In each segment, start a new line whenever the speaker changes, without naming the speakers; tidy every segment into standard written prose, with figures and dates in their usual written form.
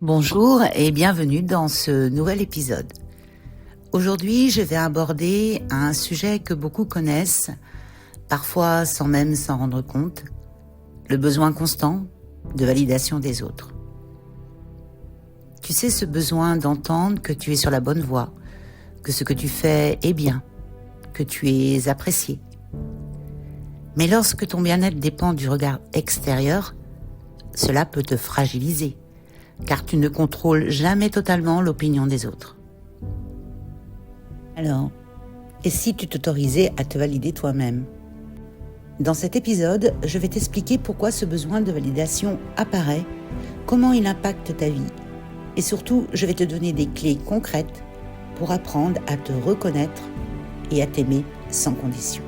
Bonjour et bienvenue dans ce nouvel épisode. Aujourd'hui, je vais aborder un sujet que beaucoup connaissent, parfois sans même s'en rendre compte, le besoin constant de validation des autres. Tu sais, ce besoin d'entendre que tu es sur la bonne voie, que ce que tu fais est bien, que tu es apprécié. Mais lorsque ton bien-être dépend du regard extérieur, cela peut te fragiliser, car tu ne contrôles jamais totalement l'opinion des autres. Alors, et si tu t'autorisais à te valider toi-même ? Dans cet épisode, je vais t'expliquer pourquoi ce besoin de validation apparaît, comment il impacte ta vie, et surtout, je vais te donner des clés concrètes pour apprendre à te reconnaître et à t'aimer sans condition.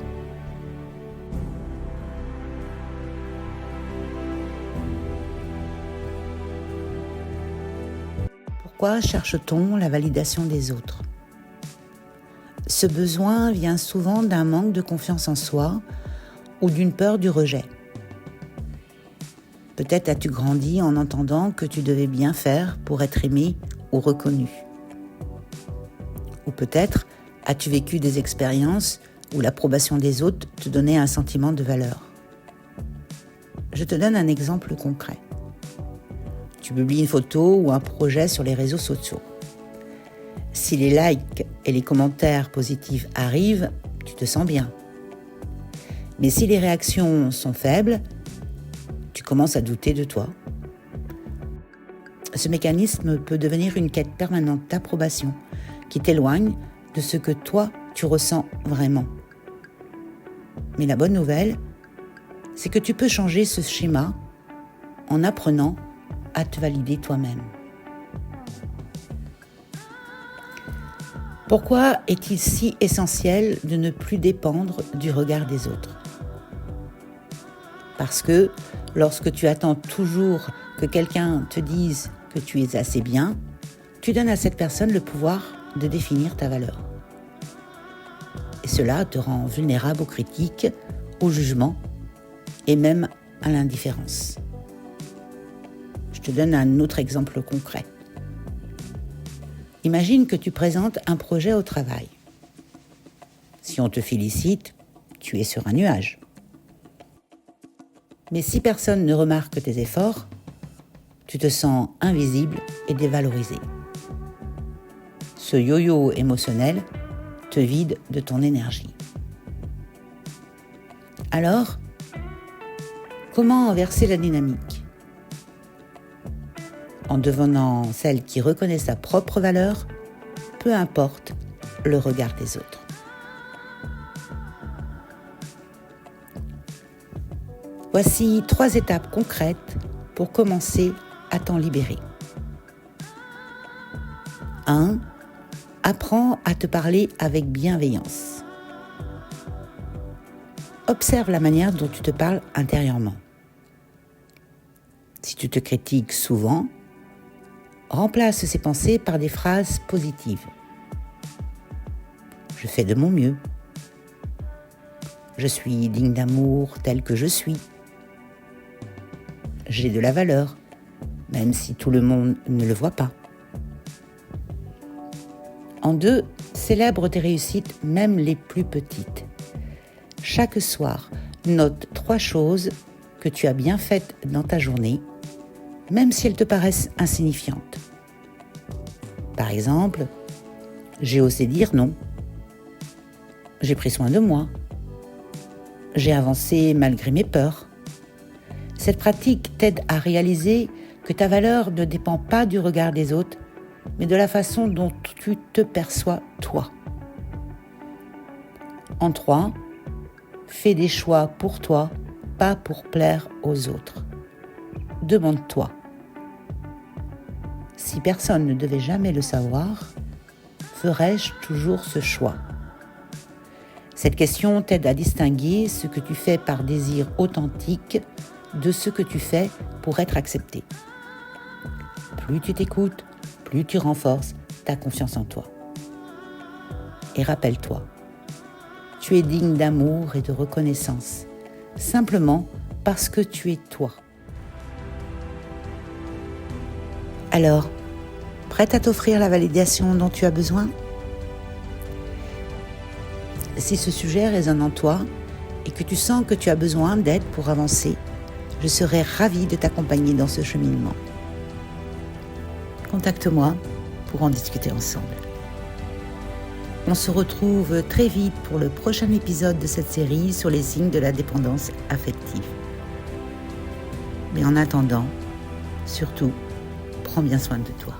Pourquoi cherche-t-on la validation des autres ? Ce besoin vient souvent d'un manque de confiance en soi ou d'une peur du rejet. Peut-être as-tu grandi en entendant que tu devais bien faire pour être aimé ou reconnu. Ou peut-être as-tu vécu des expériences où l'approbation des autres te donnait un sentiment de valeur. Je te donne un exemple concret. Tu publies une photo ou un projet sur les réseaux sociaux. Si les likes et les commentaires positifs arrivent, tu te sens bien. Mais si les réactions sont faibles, tu commences à douter de toi. Ce mécanisme peut devenir une quête permanente d'approbation qui t'éloigne de ce que toi, tu ressens vraiment. Mais la bonne nouvelle, c'est que tu peux changer ce schéma en apprenant à te valider toi-même. Pourquoi est-il si essentiel de ne plus dépendre du regard des autres ? Parce que lorsque tu attends toujours que quelqu'un te dise que tu es assez bien, tu donnes à cette personne le pouvoir de définir ta valeur. Et cela te rend vulnérable aux critiques, au jugement et même à l'indifférence. Je te donne un autre exemple concret. Imagine que tu présentes un projet au travail. Si on te félicite, tu es sur un nuage. Mais si personne ne remarque tes efforts, tu te sens invisible et dévalorisé. Ce yo-yo émotionnel te vide de ton énergie. Alors, comment inverser la dynamique ? En devenant celle qui reconnaît sa propre valeur, peu importe le regard des autres. Voici 3 étapes concrètes pour commencer à t'en libérer. 1. Apprends à te parler avec bienveillance. Observe la manière dont tu te parles intérieurement. Si tu te critiques souvent, remplace ces pensées par des phrases positives. Je fais de mon mieux. Je suis digne d'amour tel que je suis. J'ai de la valeur, même si tout le monde ne le voit pas. En 2, célèbre tes réussites, même les plus petites. Chaque soir, note 3 choses que tu as bien faites dans ta journée, même si elles te paraissent insignifiantes. Par exemple, j'ai osé dire non. J'ai pris soin de moi. J'ai avancé malgré mes peurs. Cette pratique t'aide à réaliser que ta valeur ne dépend pas du regard des autres, mais de la façon dont tu te perçois toi. En 3, fais des choix pour toi, pas pour plaire aux autres. Demande-toi. Si personne ne devait jamais le savoir, ferais-je toujours ce choix ? Cette question t'aide à distinguer ce que tu fais par désir authentique de ce que tu fais pour être accepté. Plus tu t'écoutes, plus tu renforces ta confiance en toi. Et rappelle-toi, tu es digne d'amour et de reconnaissance, simplement parce que tu es toi. Alors, prête à t'offrir la validation dont tu as besoin ? Si ce sujet résonne en toi et que tu sens que tu as besoin d'aide pour avancer, je serai ravie de t'accompagner dans ce cheminement. Contacte-moi pour en discuter ensemble. On se retrouve très vite pour le prochain épisode de cette série sur les signes de la dépendance affective. Mais en attendant, surtout, prends bien soin de toi.